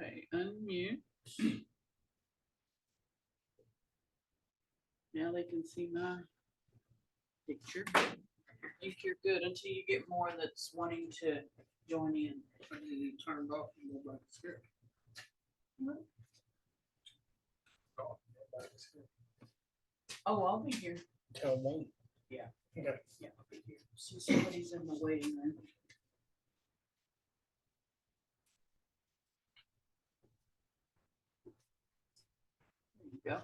Okay, unmute. Now they can see my picture. I think you're good until you get more that's wanting to join in. I need you turned off and go back to script. Oh, I'll be here. Tell me. Yeah. Okay. Yeah, I'll be here. So somebody's in the waiting room. There you go.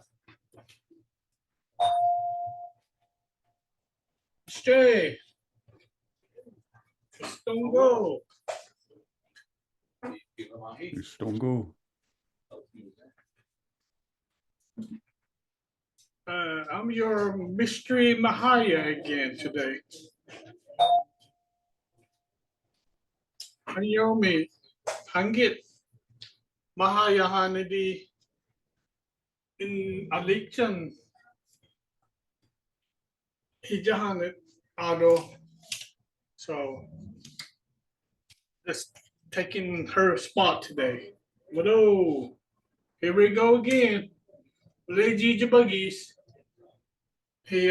Stay. Estonkon. Estonkon. I'm your Mystery Mvhayv again today. Hanyomi, Hangit, Mvhayv Hanadi in Alikchan. Hijahanet Ado. So just taking her spot today. But oh, here we go again. Lady Jabuggies. He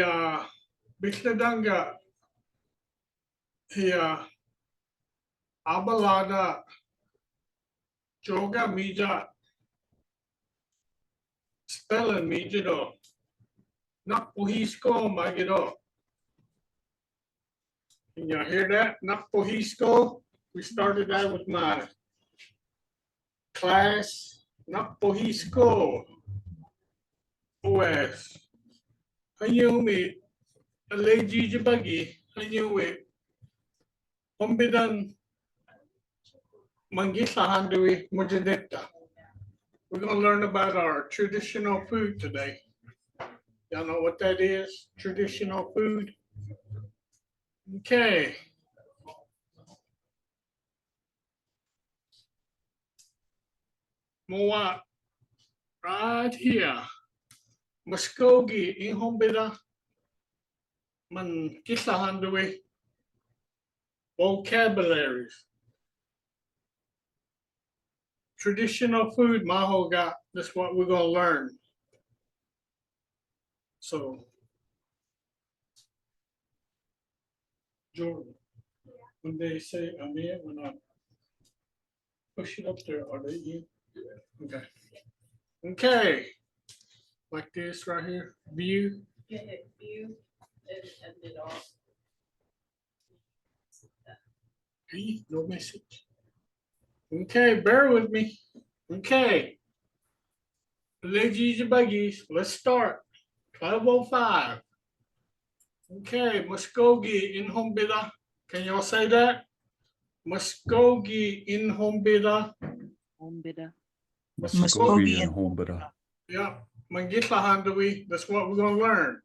Bisladanga. He Abalada Joga Mija Spelling Mijido. Napohisko Magido. Can you hear that? Napohisko. We started that with my class. Napohisko. OS. Hayumi. Lady Jabuggy. Hayumi. Ombidan Mangisahandui Mujadetta. We're going to learn about our traditional food today. Y'all know what that is? Traditional food? Okay. Moa, right here. Mvskoke in Hombida. Man Kisahandui. Vocabularies. Traditional food, Mahoga. That's what we're going to learn. So, Jordan, when they say Amir, when I push it up there, are they in? Okay. Okay. Like this right here. View. Yeah, hit view and end it off. Hey, no message. Okay, bear with me. Okay. Ladies and buggies, let's start. 12:05. Okay, Mvskoke in Hombida. Can y'all say that? Mvskoke in Hombida. Hombida. Mvskoke and Hombida. Yeah, Mangislahandui. That's what we're going to learn.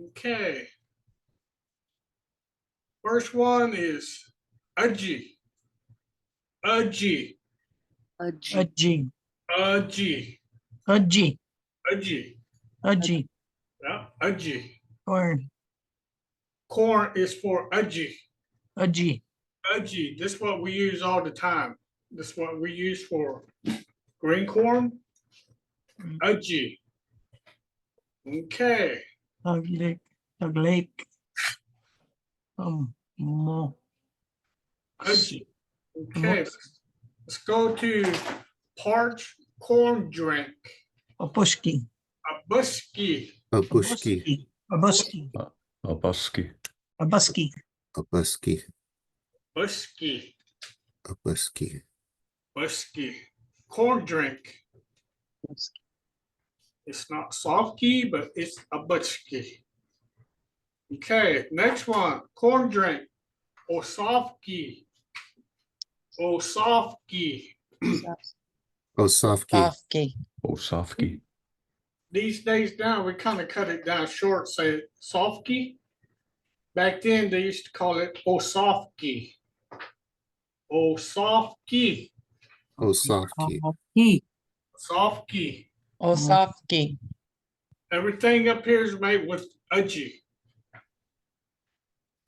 Okay. First one is Aji. Aji. Aji, Aji. aji, Aji. aji, Yeah, Aji. corn, Corn is for Aji. aji, Aji. This is what we use all the time. This is what we use for green corn. Aji. Okay. taglik, mo, Aji. Okay. Let's go to parched corn drink. opushki, Abuski. Opushki, abuski, Abuski. abuski, Opuski, Buski. Opuski, Buski. Corn drink. It's not softki, but it's a butchki. Okay, next one. Corn drink. Osofki. Osofki. Osofki, Osofki. These days now, we kind of cut it down short, say softki. Back then, they used to call it Osofki. Osofki. Osofki, he, Softki. osafki, Everything up here is made with aji.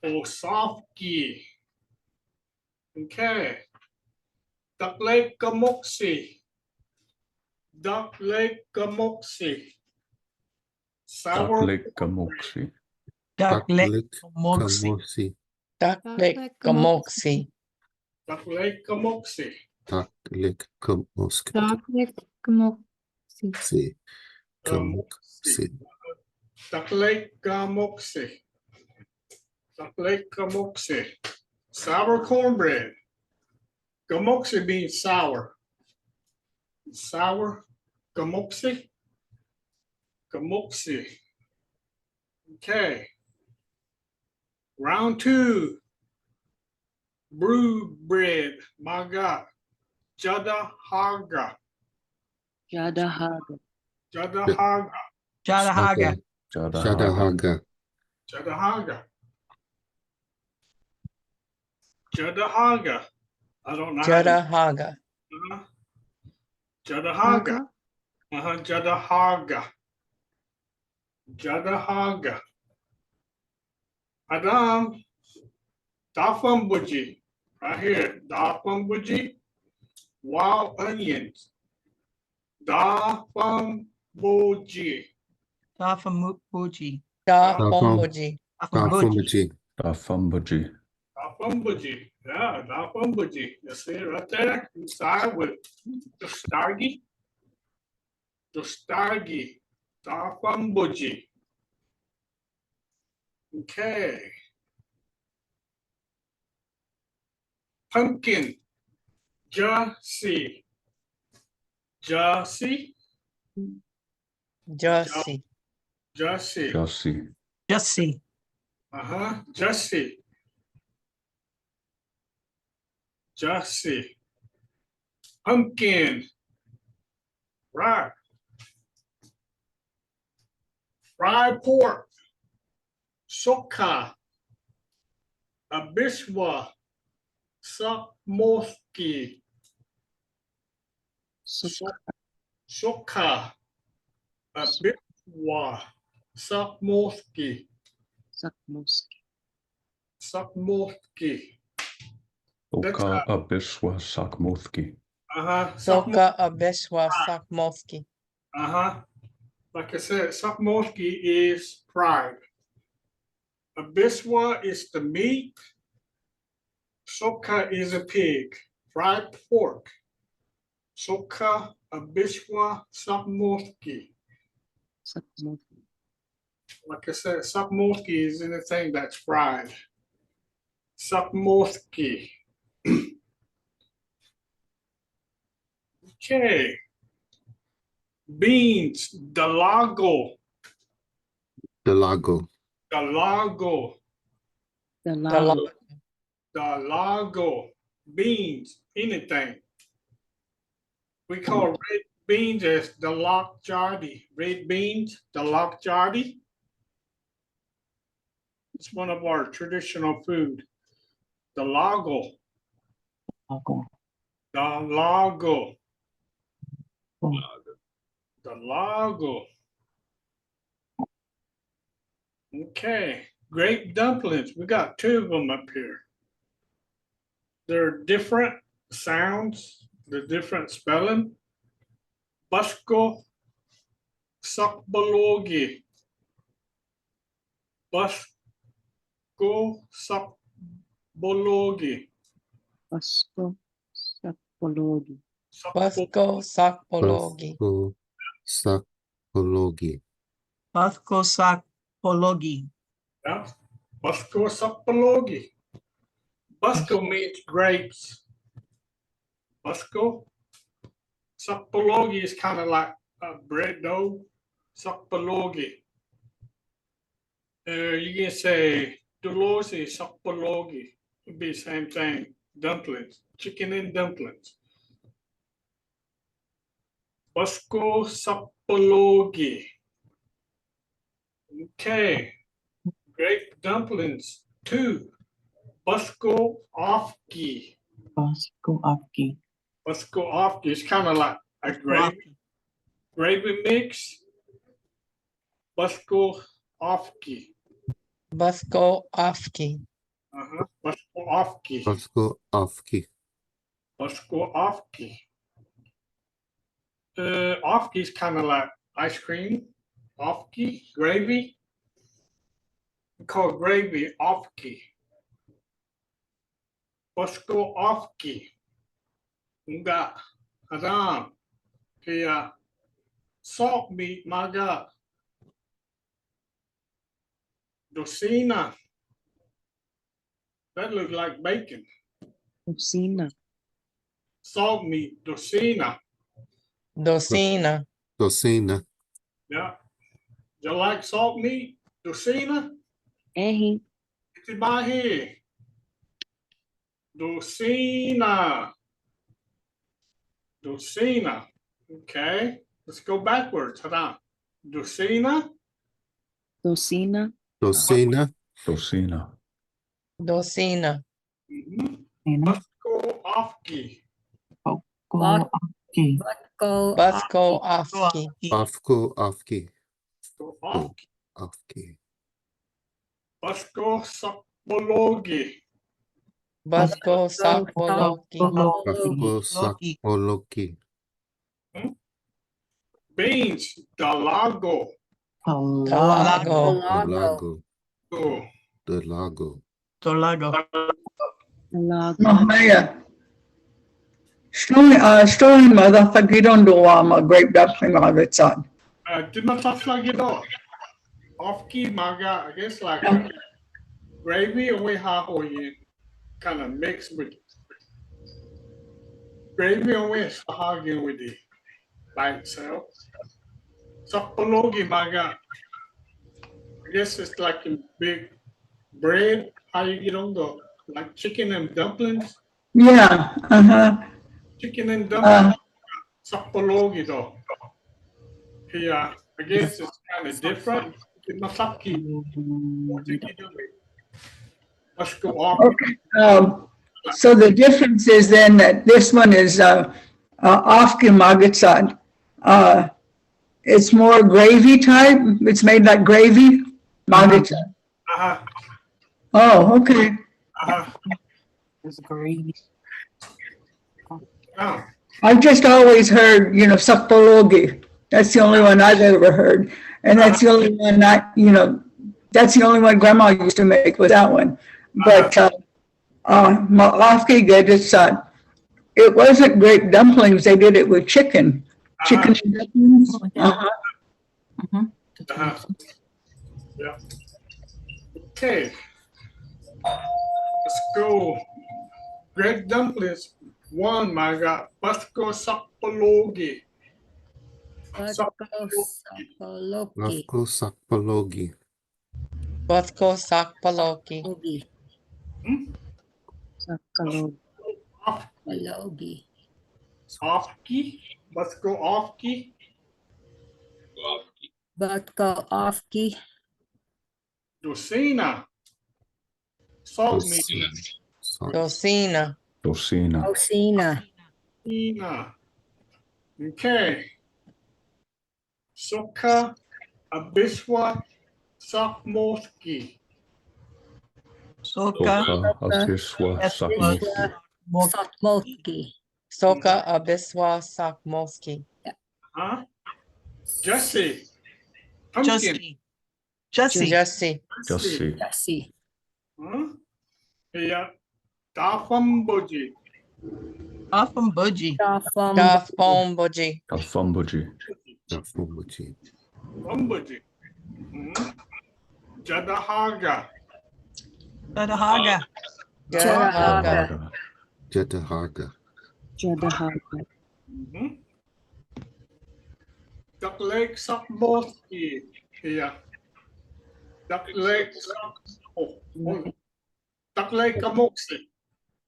Osofki. Okay. duck leg gamoxi. Duck leg gamoxi. Sour Duck gamoxi. Duck leg Taklik moxie. kamosi. Duck gamoxie. duck leg gamoxi. Taklik kamoski. Chocolate gamoxi. Si. Kamoksi. Duck leg gamoxi. Duck leg gamoxi. Sour cornbread. Gamoxi means sour. Sour. Gamoxi. Gamoxi. Okay. Round 2. Brew bread. Maga. Jada haga. Jadahaga. Jada haga. Jadahaga. Shadahaga. Jada haga. Jada haga. I don't know. Jadahaga. Jada haga. Jada haga. Jada haga. Adam. Dafambuji. Right here. Dafambuji. Wild onions. Dafambuji. Dafamuji. Dafumbaji. Dafamuji. Dafumbaji. Dafambuji. Yeah, dafambuji. You see it right there? Inside with the stargy. The stargy. Dafambuji. Okay. Pumpkin. Jersey. Jersey. Jersey. Jersey. Jussie. Jesse. Jersey. Jersey. Pumpkin. Right. Fried pork. Soka. Abishwa. Sakmoski. Soka. Abishwa. Sakmoski. Sakmoski. Oka Abiswa Sakmothki. Soka Abeshwa Sakmoski. Like I said, Sakmoski is fried. Abiswa is the meat. Soka is a pig. Fried pork. Soka Abishwa Sakmoski. Like I said, Sakmoski is anything that's fried. Sakmoski. Okay. Beans, dalago. Dalago. Dalago. Dalago. Beans, anything. We call red beans as dalak jardi. Red beans, dalak jardi. It's one of our traditional food. Dalago. Dalago. Dalago. Okay. Grape dumplings. We got 2 of them up here. They're different sounds. They're different spelling. Busko Sakbalogi. Busko Sakbalogi. Basko Sakpologi. Sakologi. Basko Sakpologi. Yeah. Busko Sakbalogi. Busko means grapes. Busko. Sakbalogi is kind of like a bread dough. Sakbalogi. You can say Dolosi Sakbalogi. It'd be the same thing. Dumplings. Chicken and dumplings. Busko Sakbalogi. Okay. Grape dumplings. 2. Busko Ofki. Busko Ofki is kind of like a gravy mix. Busko Ofki. Basko Afki. Busko Ofki. Basko Afki. Mvskoke. Ofki is kind of like ice cream. Ofki, gravy. We call gravy ofki. Mvskoke. Nga Adam. Kaya salt meat maga. Docena. That looks like bacon. Docena. Salt meat, docena. Docena. Docena. Yeah. You like salt meat? Docena? It's in my head. Docena. Docena. Okay. Let's go backwards. Hold on. Docena. Docena. Docena. Docena. Docena. Mvskoke. Mvskoke. Mvskoke. Mvskoke. Mvskoke. Mvskoke. Beans. Dalago. Dalago. Oh. Dalago. Mahaya. Story mother fagiron doama grape dumpling magatsan. Did not touch like it all. Off-key maga, I guess like gravy or we have kind of mixed with gravy or we sahagin with it by itself. Sapologi maga, I guess it's like a big bread. How you don't go like chicken and dumplings. Yeah, Chicken and dumplings. Sapologi though. Yeah, I guess it's kind of different. Masaki. Let's go off. Okay. So the difference is then that this one is Afki Magatsan. It's more gravy type. It's made like gravy. Magatsan. Oh, okay. It's gravy. I've just always heard, Sapologi. That's the only one I've ever heard. And that's the only one that's the only one Grandma used to make was that one. But Ma'afki Gaditsan, it wasn't grape dumplings. They did it with chicken. Chicken and dumplings. Yeah. Okay. Let's go. Grape dumplings. One, my God. Let's go Sapologi. Mvskoke. Ofki. Let's go Ofki. Docena. Salt meat. Docena. Docena. Docena. Okay. Soka Abiswa Sakmoski. Soka Abiswa Sakmoski. Soka Abiswa Sakmoski. Huh? Jesse. Pumpkin. Jesse. Huh? Yeah. Dafamboji. Dafamboji. Dafamboji. Bumboji. Jadahaga. Jadahaga. Duck leg Sakmoski. Yeah. Duck leg Duck leg Kamoksi.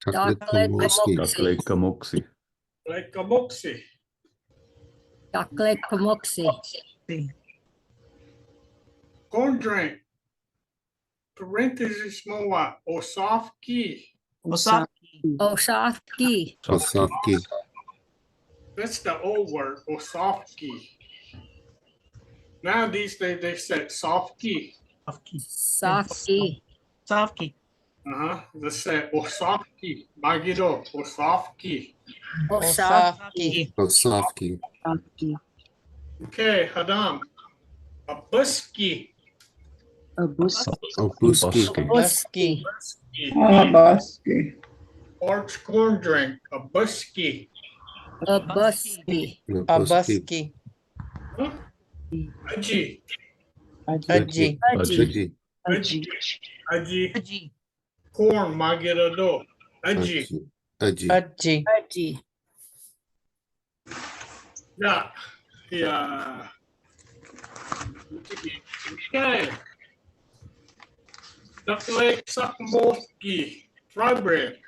Taklek Kamoksi. Leg Kamoksi. Corn drink. Parentheses moa Osafki. Osafki. That's the old word, Osafki. Now these days they said Sofki. Let's say Osofki. Magido. Osofki. Osofki. Osofki. Okay, Hadam. Abuski. Obuski. Buski. Baski. Orange corn drink. Abuski. Obuski. Abuski. Aji. Aji. Aji. Aji. Corn. Magirado. Aji. Aji. Aji. Yeah. Yeah. Okay. Duck leg sakmovki. Fry bread.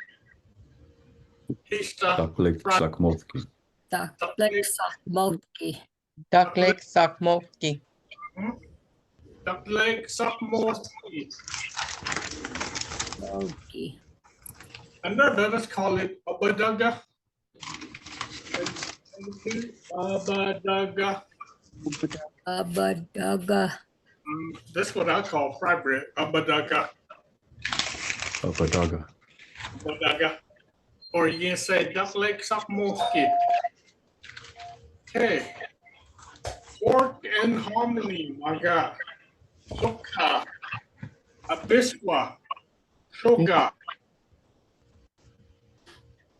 Hista. Duck leg sakmovki. Duck leg sakmovki. Duck leg sakmovki. And then let us call it abadaga. Abadaga. That's what I call fry bread. Abadaga. Abadaga. Abadaga. Or you can say duck leg sakmovki. Okay. Work and harmony, my God. Soka. Abiswa. Shoga.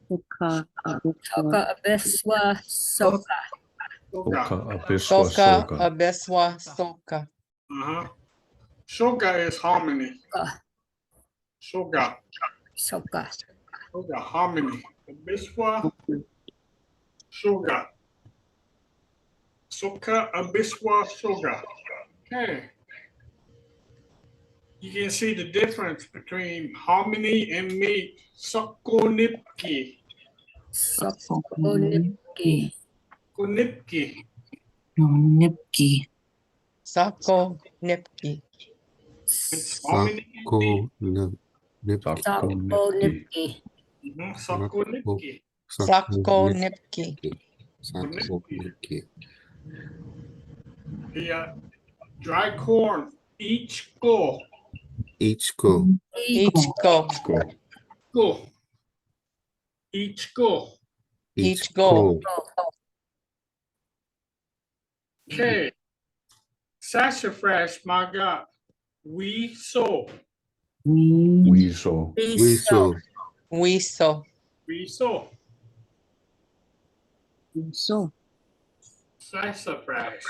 Soka. Abeswa soka. Shoga. Abiswa Soka. soka. Abeswa soka. Shoga is harmony. Shoga. Soka. Shoga, harmony. Abiswa. Shoga. Soka, Abiswa, Shoga. Okay. You can see the difference between harmony and meat. Sokonipki. Sokonipki. Konipki. Sako nipki. It's harmony and meat. Sakonipki. Sokonipki. Sako nipki. Sakonipki. The dry corn, each go. Each go. Each go. Go. Each go. Each go. Okay. Sassafras, my God. We sow. We saw. We saw. We saw. We sow. So. Sassafras.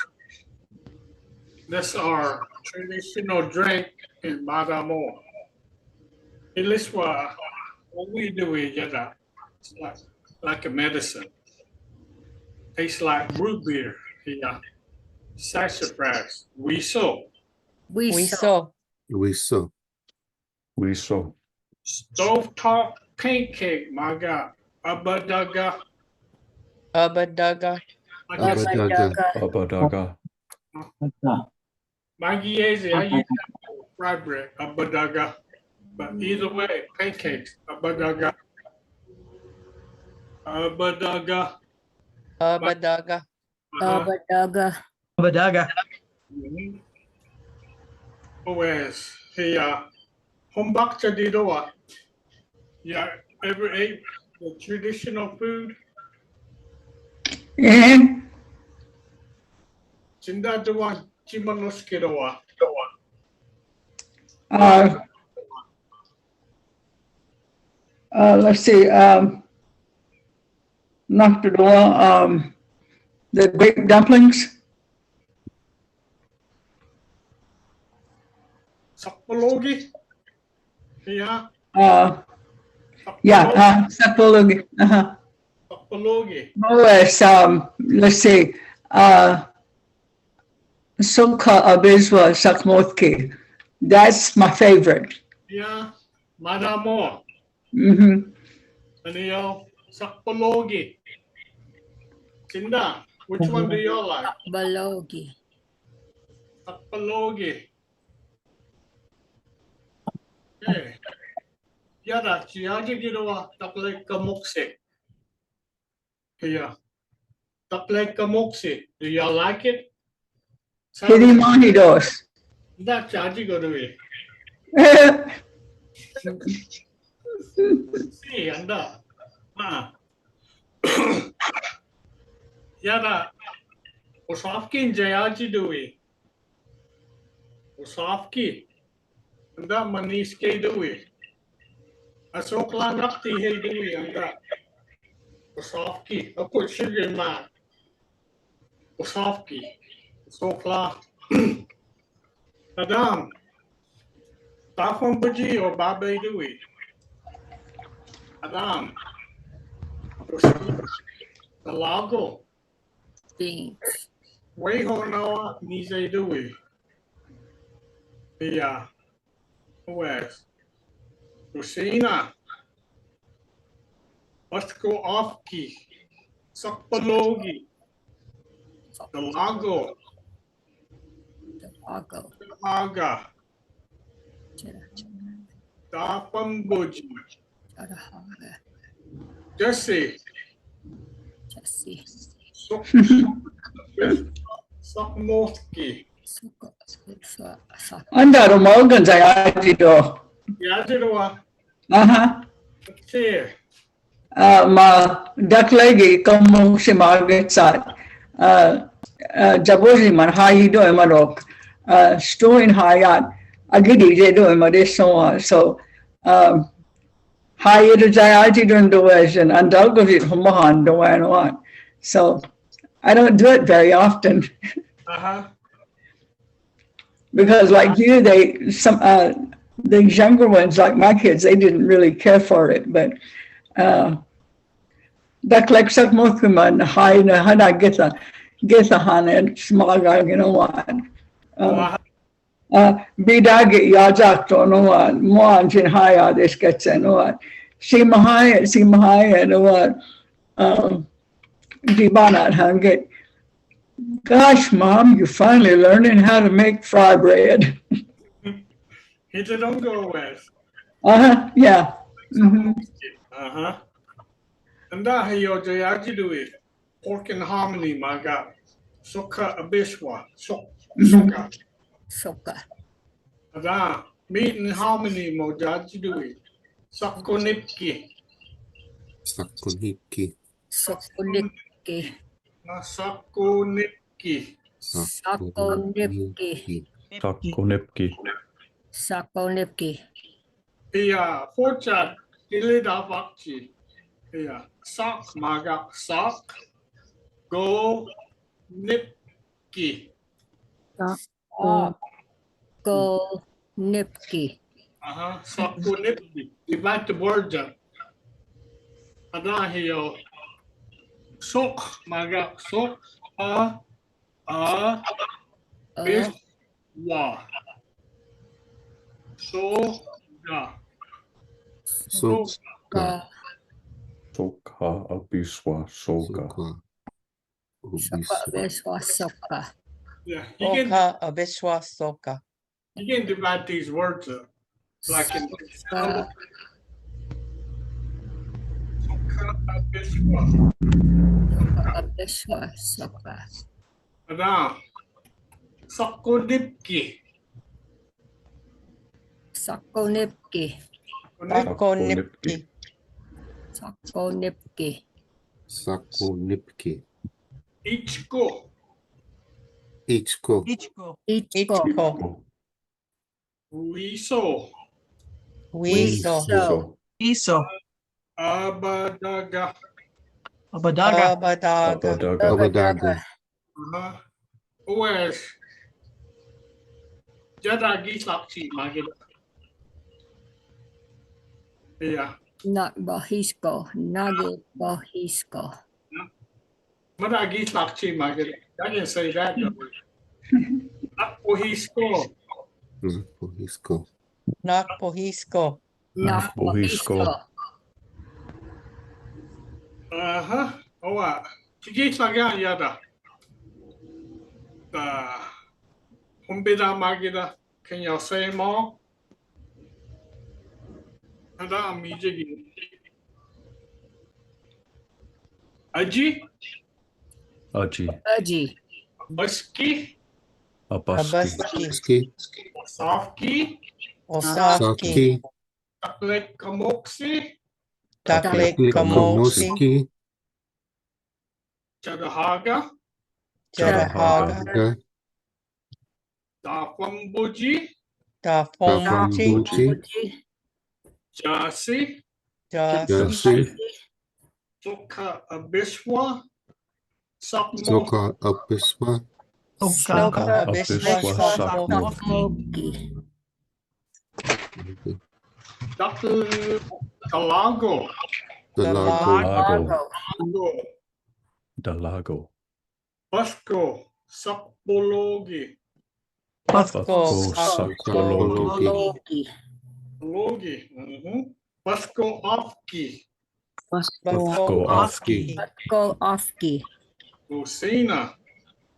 That's our traditional drink in Madamo. Iliswa, what we do is it's like a medicine. Tastes like root beer. Yeah. Sassafras. We sow. We saw. We saw. We saw. Stovetop pancake, my God. Abadaga. Abadaga. Abadaga. Abadaga. Magiese, I use fried bread, abadaga. But either way, pancakes, abadaga. Abadaga. Abadaga. Abadaga. Whereas here, Humbakta Didoa. Yeah, ever ate the traditional food? And Sinda Dewan Chimanoskidoa. let's see, Naktadoa, the grape dumplings. Sapologi? Yeah. Sapologi. Sapologi. Oh, yes, let's see, Soka Abiswa Sakmotki. That's my favorite. Yeah. Madamo. Mm-hmm. Ano Sapologi. Sinda, which one do you like? Balogi. Sapologi. Okay. Yada, Chiaji Gidoa, Taple Kamoksi. Yeah. Taple Kamoksi. Do y'all like it? Kiri Mahidos. That Chaji go to it. Si, anda. Yada. Osafkin Jayaji Dewey. Osafki. Anda Maniske Dewey. Asok lang rakti hey Dewey. Anda. Osafki. Ako sugar man. Osafki. Asok lang. Adam. Tafon Baji or Babe Dewey. Adam. The lago. Beans. Way ho Noah Nize Dewey. Yeah. West. Kusina. Osko Ofki. Sakpalogi. The lago. The lago. Aga. Charahaga. Dapambuji. Charahaga. Jesse. Jesse. Sakmoski. Suka. Suka. Anda Morgan Zayaji do. Yajirwa. Say. Ma daklegi kamu si Margaret sat. Jabosi man hayi do emarok. Stoin hayat. Agidi je do emadiswa. So hayi do Zayaji do and andalgovi humahan do and what. So I don't do it very often. Because like you, the younger ones, like my kids, they didn't really care for it. But that like sak mokuman high na hana geta hana smaga you know what. Bidagi yajak to no what moan chin haya this gets no what. Si mahaya no what. Dibanat hanget. Gosh, Mom, you're finally learning how to make fry bread. He don't go west. Yeah. Mm-hmm. And that he or Jayaji do it. Pork and harmony, my God. Soka abishwa. Soka. Suka. Ada. Meat and harmony, Mojaji do it. Sakonipki. Sakonipki. Sokonipki. Sakonipki. Sakonipki. Sakkonepki. Sakonipki. Yeah, fortune. Ilida Bakchi. Yeah. Sak maga. Sak. Go. Nipki. Go nipki. Sakonipki. Divide the word up. Ada hiyo. Sok maga. Sok. Bishwa. Soga. Soka. Soka abiswa soka. Soka beswa soka. Yeah, Soka abiswa soka. you can divide these words up. Like in Soka Bishwa. abiswa soka. Ada. Sakonipki. Sakonipki. Sakkonepki. Sakonipki. Sakonipki. Ichko. Ichko. Ichko. Wiso. Wiso. Iso. Abadaga. Abadaga. Abadaga. Abadaga. Where's Jadagi Sakchi Magid? Yeah. Nak bahisko. Nagi bahisko. Madagi Sakchi Magid. I can say that. Apohisko. Pohisko. Nak pohisko. Nak Pohisko. Oh, what? Chigi Sagan Yada. Humbida Magida. Can you say more? Ada Mijigi. Aji. Aji. Aji. Baski. Abaski. Abaski. Ski. Safki. Osaki. Saki. Taklek Kamoksi, Taklek Taklek Kamoksi, Kamoski, Chadahaga, Jarahaga, Haga, Dafambuji, Dafomji, Dafambuji, Jasi, Jasi, Jasi, Soka Abiswa, Sakmo, Soka Apisma, Soka Abiswa Sakmo, Smoky. Dakul Kalago, Dalago, Lago. Dalago. Basko, Sakbologi, Pasko Sakologi. Loki. Logi, Basko Afki, Basko Afki. Go Ofki. Lucina,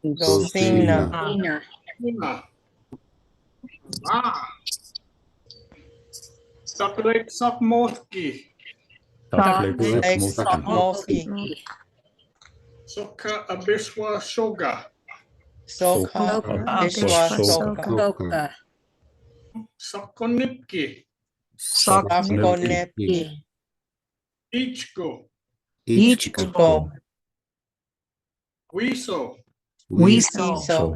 Rosina, Ina. Luna, Taklek Sakmoski, Taklek Sakmoski, Soka Abiswa Shoga, Soka Abiswa Soka, Soka. Sakonipki, Sakonepki, Ichko, Ichko, Wiso, Iso,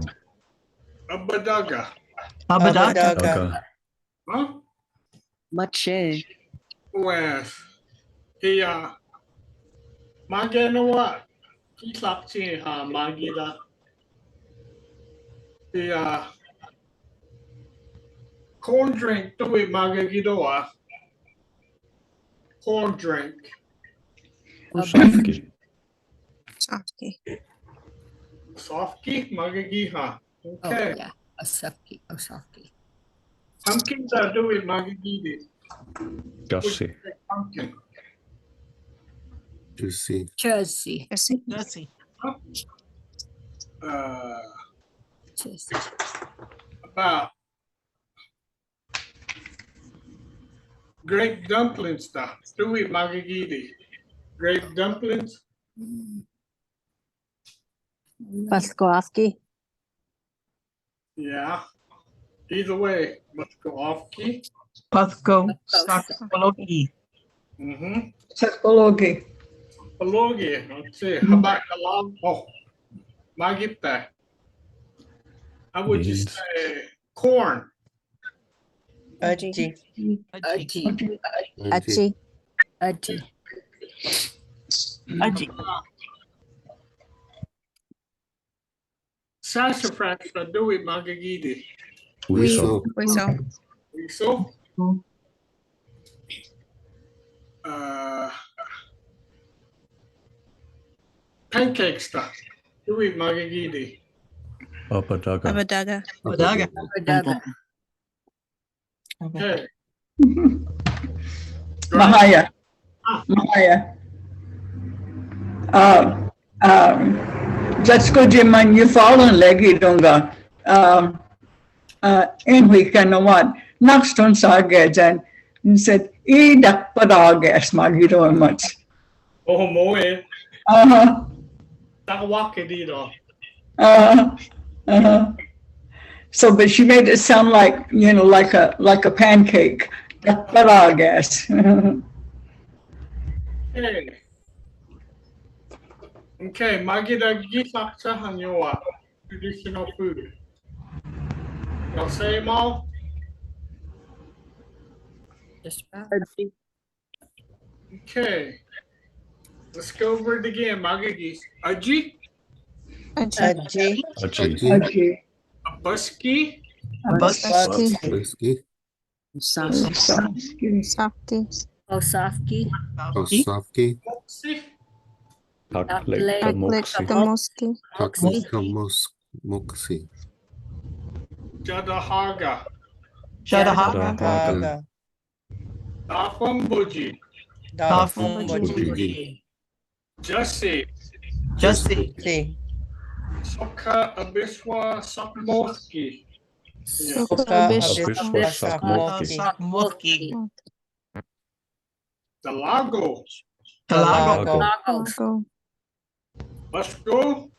Abadaga, Abadaga, Mache. Wes, Iya, Maganawa, Kislapchi ha Magida, Iya, corn drink, do we Magagidoa? Corn drink, Safki. Softki, Magagiha. Okay. Oh, yeah. Osaki. Pumpkin, do we Magagidi? Jassi. Pumpkin. Juicy, Jersey. Jesse. Jersey. About grape dumpling stuff. Do we Magagidi? Grape dumplings? Paskoafki. Yeah. Either way, let's go off key. Pasko Sakologi. Sakologi. Palogi. Let's see. How about Kalam? Oh, Magita. I would just Beans. say corn. Aji, Aji. Aji, Aji. Aji. Sassafras for Dewey Magagidi. Wiso. So, pancake stuff. Dewey Magagidi. Abadaga. Abadaga. Abadaga. Okay. Mahaya. Dlaczego gdzie man nie fallen legi donga. En weekend what? Nakston saget and said, dak padagas magiro much. Oh, moe. Uh-huh. Takawakadido. So, but she made it sound like, you know, like a pancake. Dak padagas. Okay. Okay, Magida Gifakta Hanyoa. Traditional food. Y'all say them all? Okay. Let's go over it again. Magagis. Aji, Aji, Aji. Abuski, Baski, Whiskey, Osafki. Osafki, Moxie, Taklek Kamoksi. Moxie, Jadahaga, Jadahaga. Haga, Dafambuji, Dafumbuji, Jesse, Jesse. Si, Soka Abiswa Sakmoski, Soka Abiswa Sakmoki, Sakmoki. Dalago, Talago, Basko,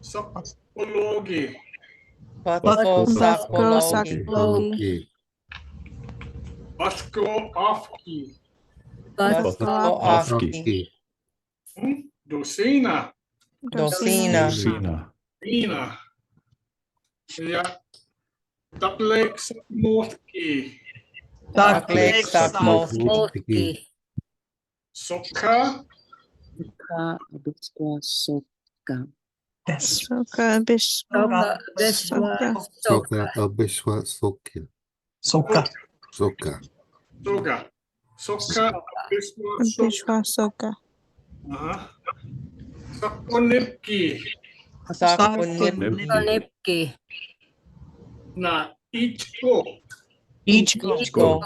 Sapologi, Pasko Sakologi, Loki, Mvskoke. Mvskoke. Dosina. Dosina. Dina. Ja. Taplek Mvskoke. Taklek Sakmoski. Moski. Soka. Yes. Soka Soka Biswa. Soka Abishwa Soka. Soka. Soka. Soka. Soka. Bishwa Soka. Sakonipki. Sakunip. Konipki. Na Ichko. Ichko.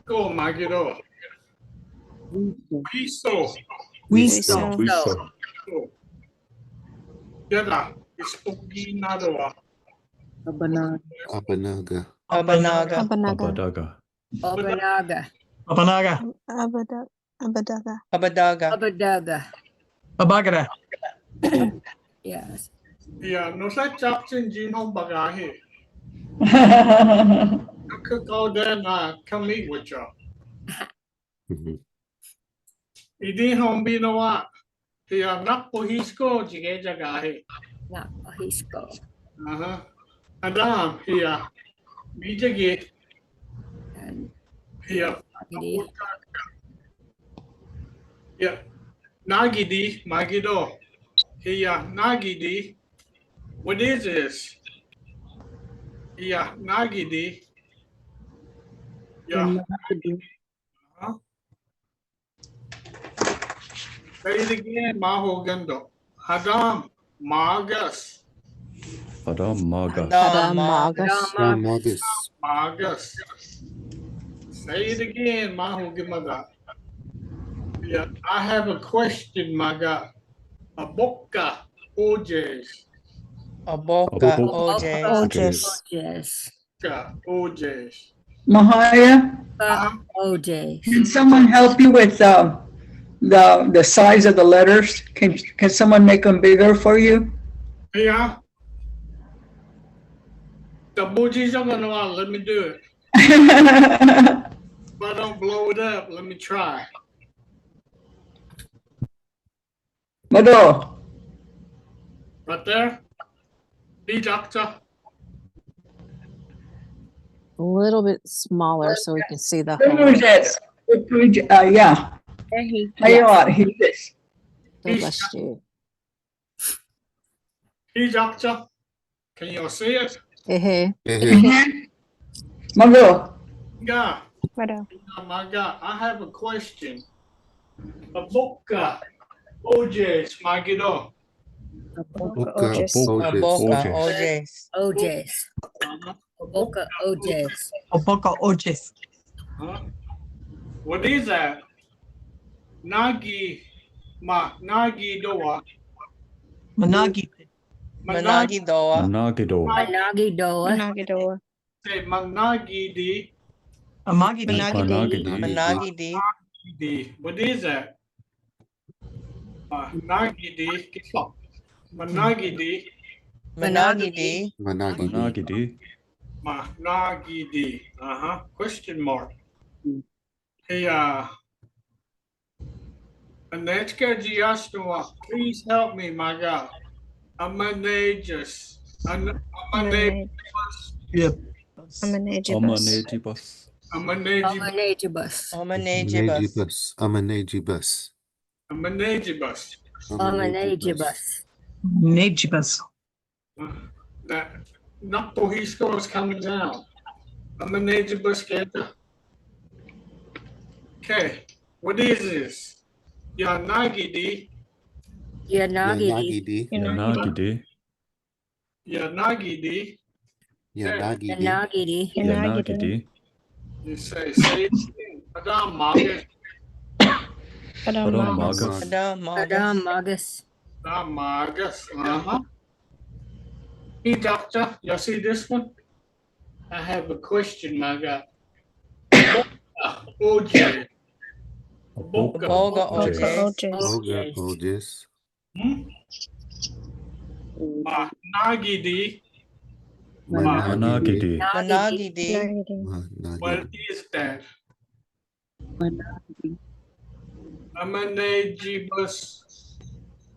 Go Magido. Piso. Wiso. Yada. Iskogi Nadawa. Abanaga. Abanaga. Abanaga. Obanaga. Abanaga. Abadaga. Abadaga. Abadaga. Abagada. Yes. Yeah, no such option, Gino Bagahi. I could go there and come meet with you. Idi hombi no wa. Yeah, not for his go, Jige Jagahi. Not his go. Adam, here. Bijagi. And Here. Nagidi. Yeah. Nagidi, Magido. Here, Nagidi. What is this? Yeah, Nagidi. Yeah. Say it again, Maho Gando. Adam, Magas. Adam Maga. Magus. Magas. Say it again, Maho Gimaga. Yeah, I have a question, Maga. A boka OJs. Aboka. OJ. Yes. OJs. Mahaya, OJ. can someone help you with the size of the letters? Can someone make them bigger for you? Yeah. The Bujis are gonna let me do it. If I don't blow it up, let me try. Mado, Right there. Be doctor. A little bit smaller so we can see the where whole. was that? Yeah. Ayo, he's this. Bless you. Be doctor. Can you see it? Hey. Mado, Yeah. Righto. Oh my God. I have a question. A boka OJs, Magido. Aboka. OJs. OJs. Oboka OJs. Oboka OJs. What is that? Nagi doa. Managi. Managi Doa. Managi Doa. Nagidoa. Say Managi di. Amagi. Managi di. What is that? Managi di. Managi di. Managi di. Managi di. Question mark. Hey, Anechka Giastua, please help me, my God. I'm a nagus. I'm a nagus. Yep. I'm an Agibus. I'm a nagus. Omanagibus. Omanagibus. Amanagibus. I'm a nagus. Omanagibus. Najibus. That Napohisco is coming down. I'm a nagus. Okay, what is this? Yanagidi. Yanagidi. Yanagidi. Yanagidi. You say it again. Adam Magus. Adam Magus. Magus. Adam Magus. Hey, doctor, you see this one? I have a question, my God. OJ. Boga OJs. OJs. Nagidi. Managidi. Managidi. What is that? Amanagibus.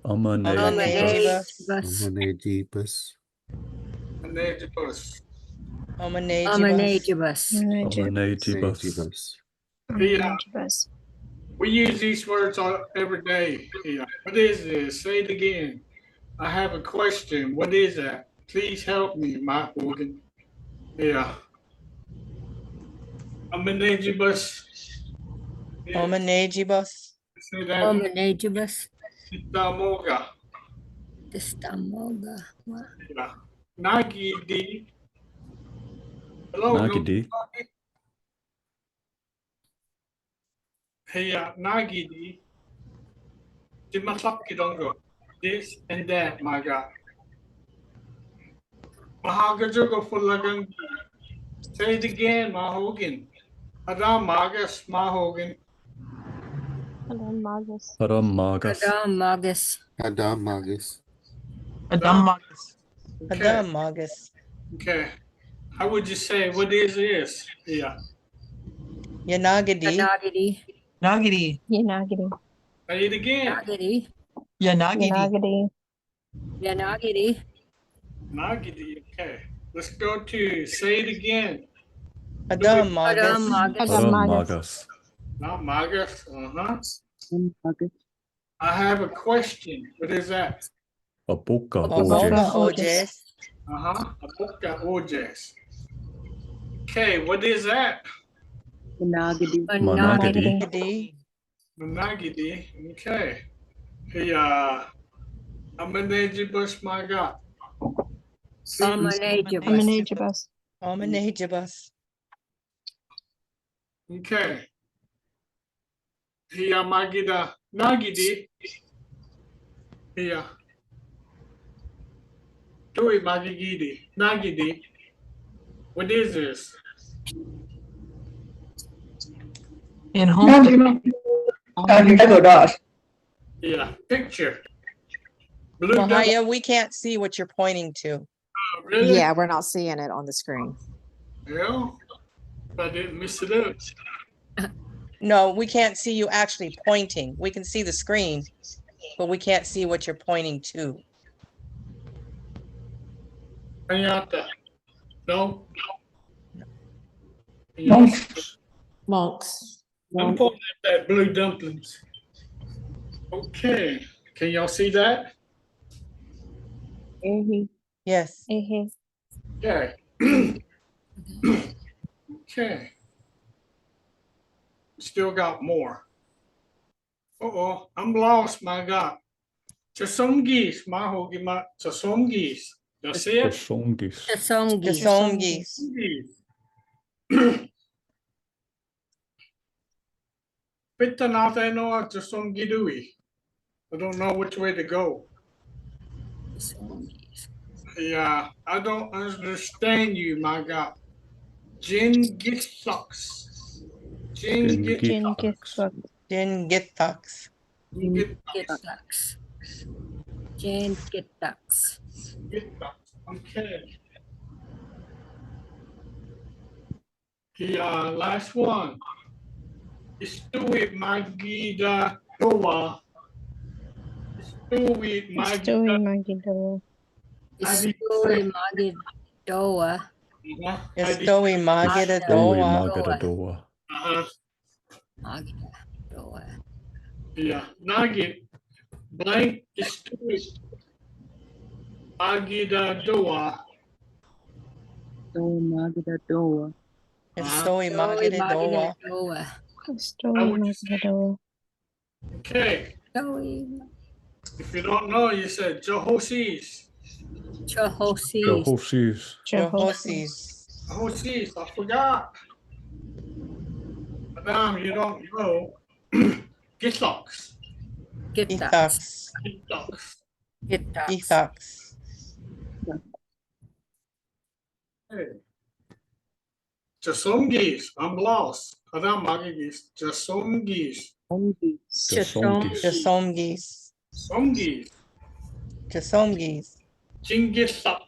Omanagibus. Amanagibus. Amanagibus. Omanagibus. Amanagibus. Yeah. We use these words every day. Yeah. What is this? Say it again. I have a question. What is that? Please help me, Mark Morgan. Yeah. Amanagibus. Yeah. Omanagibus. Say that. Omanagibus. Sitamoga. Istamoga. Yeah. Nagidi. Hello. Nagidi. Hey, Nagidi. Dimasakidongo. This and that, my God. Mahagajogo Fulagangi. Say it again, Mahogan. Adam Magas, Mahogan. Paramagas. Adamagus. Adam Magis. Adamagus. Okay. Adamagus. Okay. How would you say, what is this? Yeah. Yanagidi. Yanagidi. Nagidi. Say it again. Yanagidi. Yanagidi. Yanagidi. Nagidi. Okay. Let's go to say it again. Adamagus. Paramagas. Not Magas. I have a question. What is that? Abuka. Aboga Ojes. Ojes. Abuka Ojes. Okay, what is that? Managidi. Managidi. Managidi. Okay. Hey, Amanagibus, my God. Omanagibus. Omanagibus. Okay. Here, Magida. Nagidi. Here. Doi Magigidi. Nagidi. What is this? In home. Yeah, picture. Blue Mahaya, we can't see what you're pointing to. Really? Yeah, we're not seeing it on the screen. Yeah. I didn't miss it up. No, we can't see you actually pointing. We can see the screen, but we can't see what you're pointing to. Anyata. No? Monks. I'm pulling up that blue dumplings. Okay. Can y'all see that? Yes. Okay. Okay. Still got more. Uh-oh, I'm lost, my God. Chasongis, mahogima, chasongis. You see it? Songis. Kasongis. Pitanate no chasongidui. I don't know which way to go. Yeah, I don't understand you, my God. Jingithox. Jingithox. Jingithox. Okay. The last one. Istuit Magida Doa. Istuit Magida. Istui Magidoa. Estoy Magida Doa. Magadadoa. Magidoa. Yeah, Nagit. Blank Istuit Magida Doa. Estoy Magida Doa. Okay. If you don't know, you said Jehoshis. Jehoshis. Jehosis. Jehoshis, I forgot. Madam, you don't know. Githox. Ethox. Ethox. Hey. Jasongis, I'm lost. Adam Magigis. Jasongis. Jasomgis. Songis. Jasomgis. Jingithox.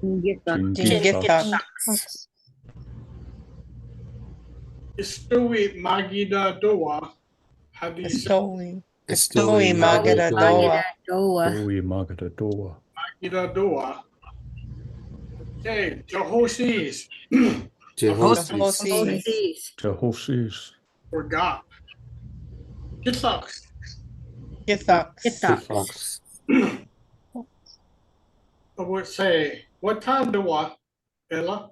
Jingittak. Istui Magida Doa. How do you say Estoy. Estoy Magada Doa. Doa. Oi Magada Doa. Magida Doa? Okay, Jehoshis. Jehoshaphat. Jehoshaphat. Jehoshis. Forgot. Gitthux. Gitthuk. Gitthux. I would say, what time do I, Ella?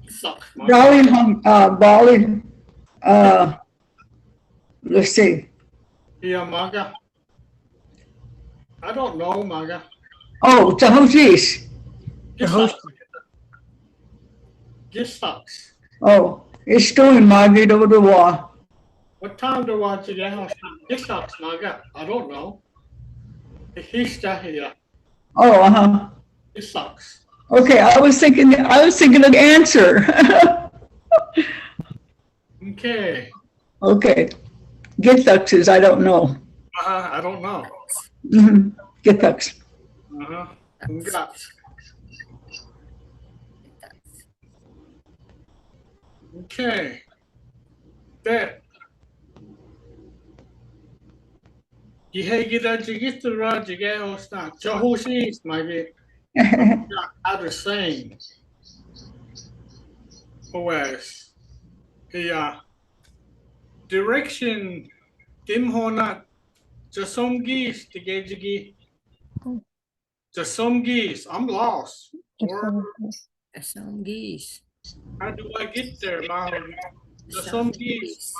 Gitthux. Bali, let's see. Yeah, Maga. I don't know, Maga. Oh, Jehoshis. Gitthux. Gitthux. Oh, Istui Magida Doa. What time do I to the house? Gitthux, Maga. I don't know. He's here. Oh, uh-huh. Gitthux. Okay, I was thinking of the answer. Okay. Okay. Githuxes, I don't know. I don't know. Gitthux. Congrats. Okay. That. Gihegida Jigitra Jigahostan. Jehoshis, my dear. How to sing. OS. The direction Dimhonat Jasomgis Tigejigi. Jasomgis. I'm lost. Some geese. How do I get there, Mahon? Jasomgis.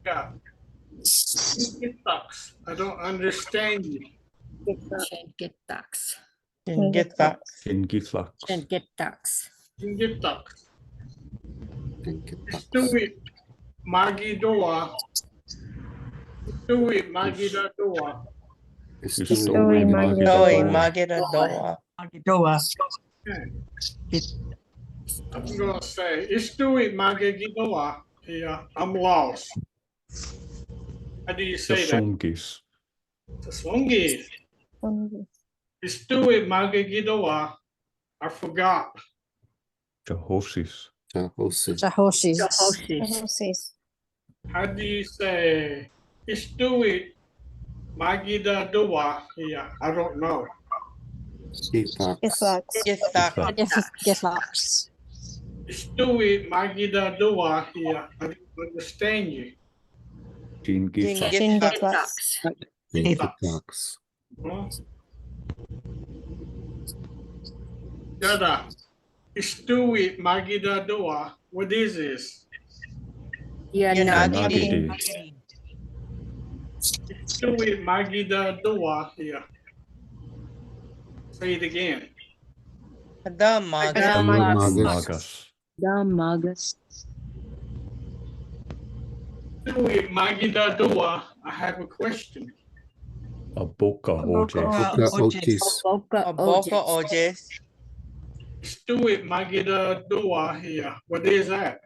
Yeah. Gitthux. I don't understand you. Gitthux. Jingittak. Gingithlux. Gitthux. Gitthux. Gitthux. Istui Magidoa. Istui Magida Doa. Istoi Magada Estoy Doa. Magada Doa. Doa. I'm gonna say Istui Magidoa. Yeah, I'm lost. How do you say that? Jasongis. Taswongi. Istui Magidoa. I forgot. Jehoshis. Jehoshaphat. Jehoshis. How do you say Istui Magida Doa? Yeah, I don't know. Gitthux. Gitthuk. Githlux. Istui Magida Doa. Yeah, I don't understand you. Gingithlux. Jingittak. Gitthux. Huh? Dada. Istui Magida Doa. What is this? Yanagidi. Nagidi. Istui Magida Doa. Yeah. Say it again. Adam Maga. Magas. Magas. Istui Magida Doa. I have a question. Aboka Ojes. Otis. Aboka Ojes. Istui Magida Doa. Yeah. What is that?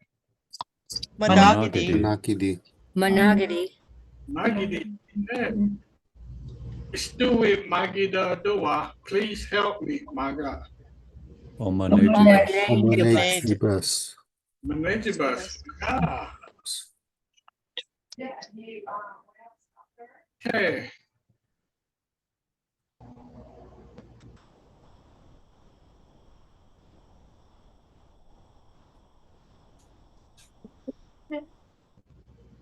Managidi. Nakidi. Managidi. Magidi. Yeah. Istui Magida Doa. Please help me, my God. Omanejibus. Omanejibus. Managibus. Ah. Okay.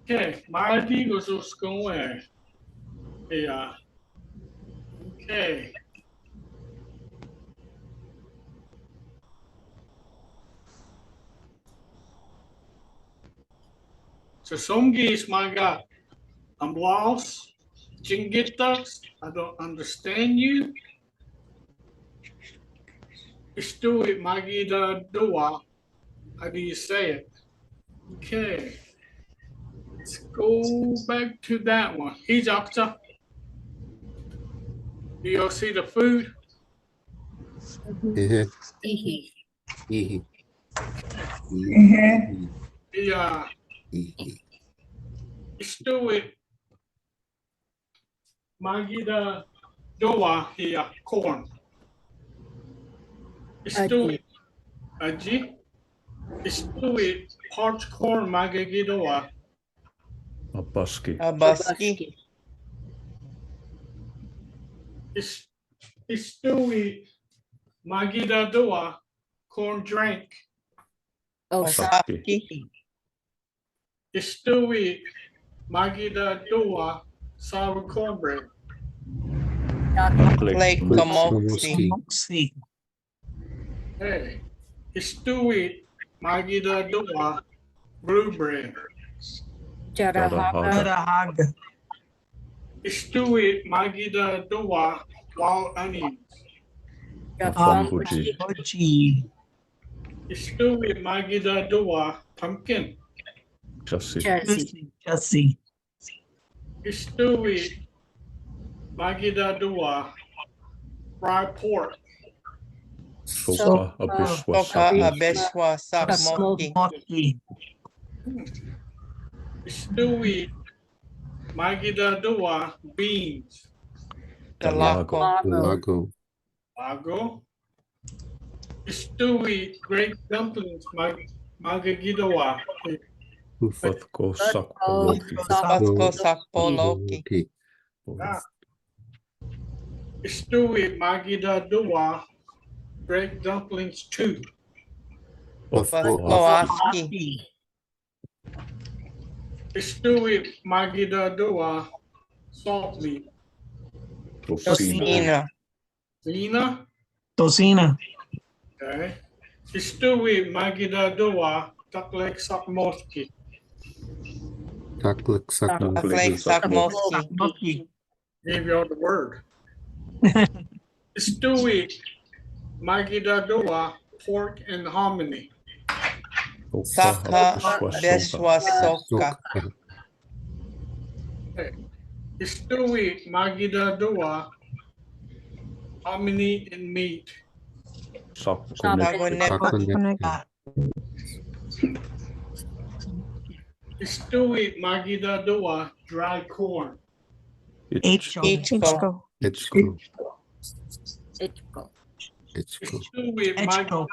Okay, my amigos are going. Yeah. Okay. So some geese, my God, I'm lost. Jingitux, I don't understand you. Istui Magida Doa. How do you say it? Okay. Let's go back to that one. He's up to. Do y'all see the food? Hehe. Ihi. Ihi. The Istui Magida doa here, corn. Istui, aji. Istui, parched corn magagidoa. A buski. A busky. Istui, magida doa, corn drink. Osaki. Istui, magida doa, sour cornbread. Lake Kamoksi. See. Hey, Istui, magida doa, blue bread. Jarahaga. Tarahaga. Istui, magida doa, wild onions. Fambuji. Mochi. Istui, magida doa, pumpkin. Chassi. Chelsea. Chelsea. Istui, magida doa, fried pork. Soka. Abishwa. Soka Sakmoki. Abeshwa Sakmoki. Mochi. Istui, magida doa, beans. Galako. Lago. Lago. Istui, great dumplings, magagidoa. Ufatko Sakpoloki. Pasko Sakpoloki. Okay. Istui, magida doa, great dumplings too. Pasko Aski. Istui, magida doa, salt meat. Tosina. Tosina. Zena. Tocina. Okay. Istui, magida doa, taklek sakmoski. Taklek Lake Sakmoki. Sakmoki. Mochi. Gave y'all the word. Istui, magida doa, pork and hominy. Saka Abeshwa Soka. Istui, magida doa, hominy and meat. Sakkonek. Sakonek. Istui, magida doa, dry corn. H. Ichko. It's cool. Itko. It's cool. Istui, magida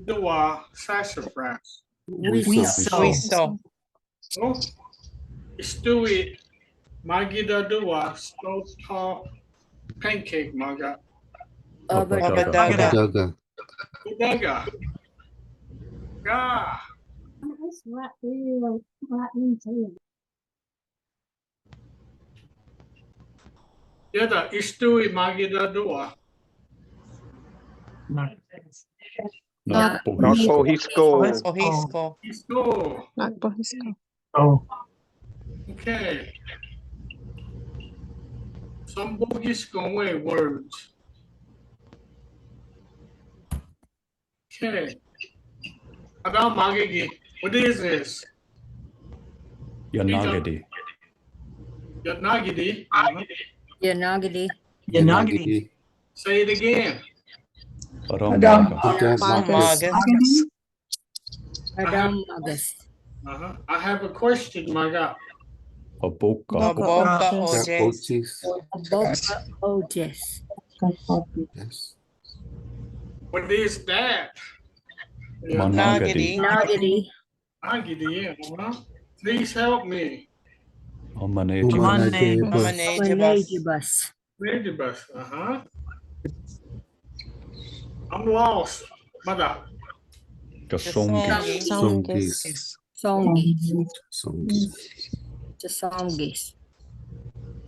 doa, sassafras. Wiso. Oh. Istui, magida doa, stovetop pancake maga. Obadaga. Daga. Udaga. Ga. Yada, istui, magida doa. Nakpohisko. Ohisko. Isto. Oh. Okay. Some bogus away words. Okay. About Magigi. What is this? Yanagadi. Yanagidi. Yanagidi. Yanagidi. Say it again. Ramaga. Magas. Adam Magas. I have a question, my God. Aboka. Aboka Ojes. Otis. Boca Ojes. Yes. What is that? Managadi. Nagidi. Magidi, yeah. Please help me. Amaneji. Managibus. Ladybus. I'm lost. Mother. Kasongi. Songis. Songis. Songis. The Songis.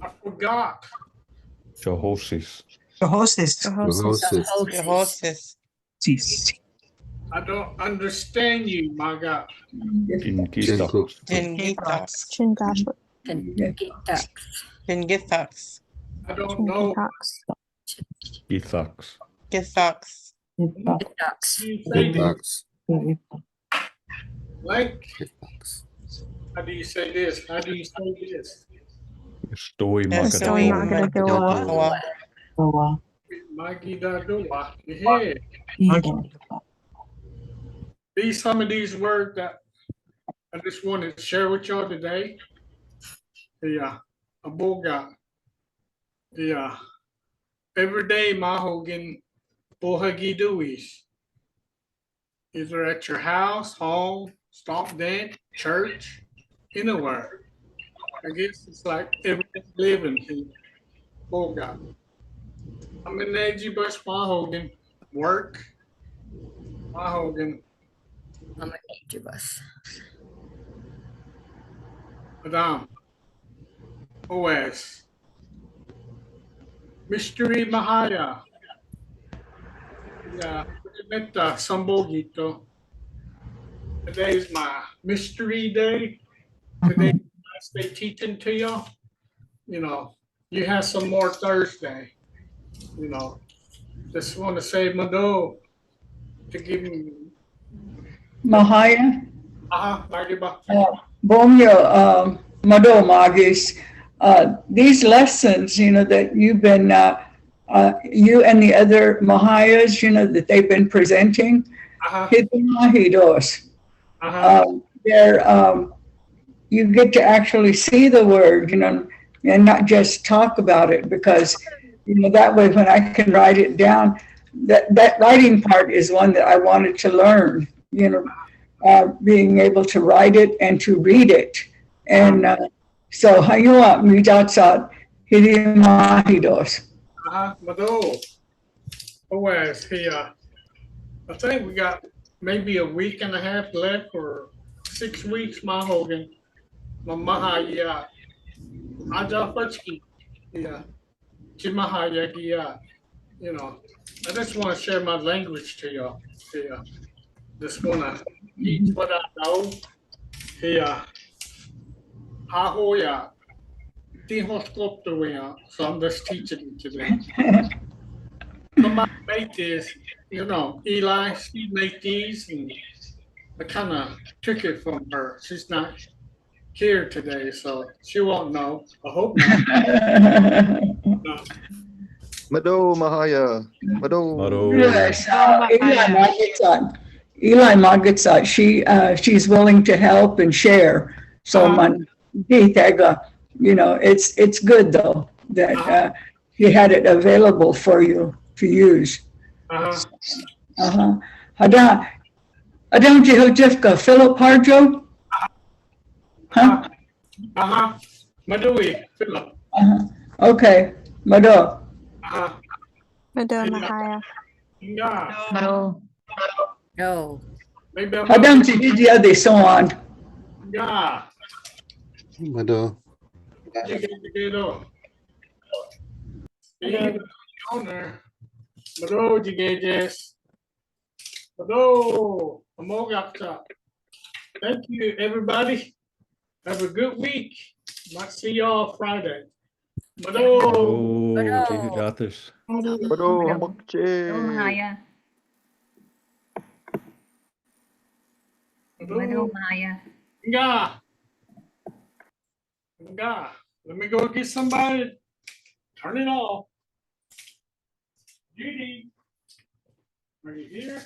I forgot. Jehosis. The hostess. The horses. I don't understand you, my God. Ingita. Jingitax. Gitax. Jingitax. I don't know. Ithax. Githax. Gitax. You say this. Hitbox. Like, Hitbox. how do you say this? How do you say this? Stoi Estoi Magadawa. Magadawa. Magida doa. Yeah. These some of these words that I just wanted to share with y'all today. The aboga, the every day, Mahogan, Bohagi Dewees. Either at your house, home, stop dance, church, anywhere. I guess it's like everyday living here. Boga. I'm in Edgy Bus Mahogan. Work. Mahogan. Managibus. Madam. OS. Mystery Mvhayv. Yeah, Meta Sambogito. Today is my mystery day. Today, last day teaching to you. You know, you have some more Thursday. You know, just want to say Mado to give me. Mahaya, Lagi ba? Bomyo, Mado Magis, these lessons, you know, that you've been, you and the other Mahayas, you know, that they've been presenting, Hidumahidos. They're, you get to actually see the word, you know, and not just talk about it, because, you know, that way when I can write it down, that writing part is one that I wanted to learn, you know, being able to write it and to read it. And so, hayua mijatsat hidimahidos. Mado. OS here. I think we got maybe a week and a half left, or 6 weeks, Mahogan. Mamahaya. Ajafatski. Yeah. Chimahaya. Yeah. You know, I just want to share my language to you. Yeah. Just want to teach what I know. Yeah. Ahoya. Tihoscopteria. So I'm just teaching you today. So my mate is, you know, Eli, she made these, and I kind of took it from her. She's not here today, so she won't know. I hope not. No. Mado Mahaya. Mado. Mado. Yes, Eli Magatsat, she's willing to help and share. So man, you know, it's good though that you had it available for you to use. Adam Jehojefka, Philip Harjo? Huh? Madui, Philip. Okay, Mado. Mado Mvhayv. Yeah. No. No. Maybe I'm Adam Jidia de Soan. Yeah. Mado. Owner. Mado Jigages. Mado. Amogapta. Thank you, everybody. Have a good week. Might see y'all Friday. Mado. Oh, Jesus Gathers. Mado Hamokche. Maya. Mado. Maya. Yeah. Yeah. Let me go get somebody. Turn it off. Judy. Are you here?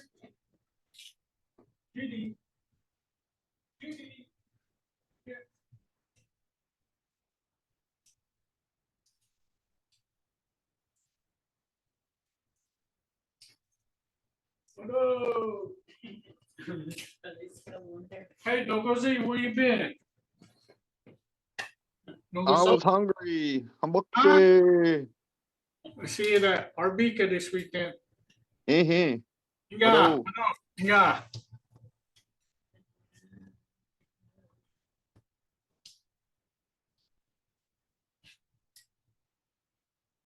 Judy. Judy. Yeah. Hello. Hey, Dogozi, where you been? I was hungry. Hamokche. I see you at Arbika this weekend. Eh. Yeah. Yeah.